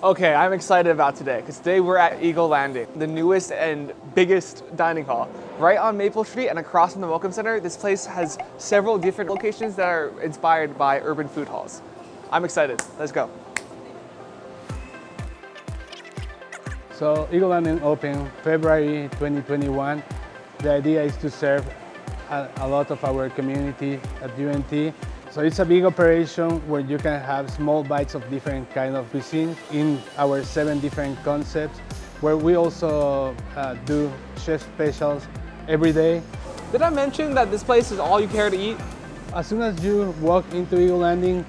Okay, I'm excited about today because today we're at Eagle Landing, the newest and biggest dining hall. Right on Maple Street and across from the Welcome Center, this place has several different locations that are inspired by urban food halls. I'm excited. Let's go. So Eagle Landing opened February 2021. The idea is to serve a lot of our community at UNT. So it's a big operation where you can have small bites of different kind of cuisine in our 7 different concepts, where we also do chef specials every day. Did I mention that this place is all you care to eat? As soon as you walk into Eagle Landing,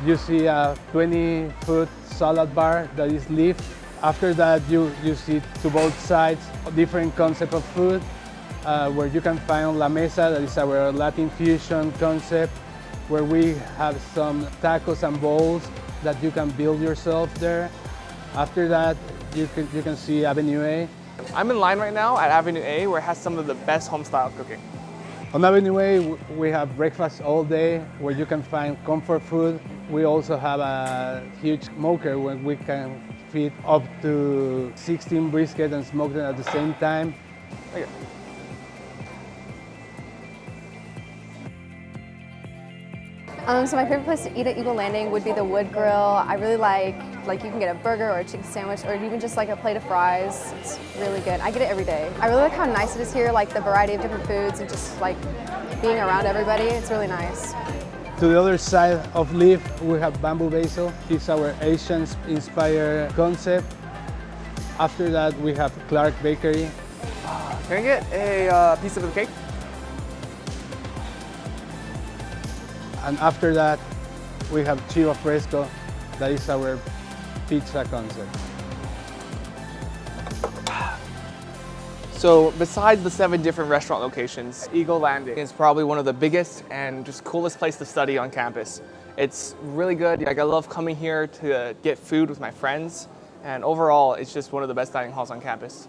you see a 20-foot salad bar that is lit. After that, you see to both sides a different concept of food, where you can find La Mesa, that is our Latin fusion concept, where we have some tacos and bowls that you can build yourself there. After that, you can see Avenue A. I'm in line right now at Avenue A where it has some of the best home-style cooking. On Avenue A, we have breakfast all day where you can find comfort food. We also have a huge smoker where we can feed up to 16 brisket and smoke them at the same time. Okay. So my favorite place to eat at Eagle Landing would be the Wood Grill. I really like you can get a burger or a chicken sandwich or even just like a plate of fries. It's really good. I get it every day. I really like how nice it is here, like the variety of different foods and just like being around everybody. It's really nice. To the other side of Leaf, we have Bamboo Basil. It's our Asian-inspired concept. After that, we have Clark Bakery. Can I get a piece of the cake? And after that, we have Chivo Fresco. That is our pizza concept. So besides the 7 different restaurant locations, Eagle Landing is probably one of the biggest and just coolest place to study on campus. It's really good. Like, I love coming here to get food with my friends, and overall, it's just one of the best dining halls on campus.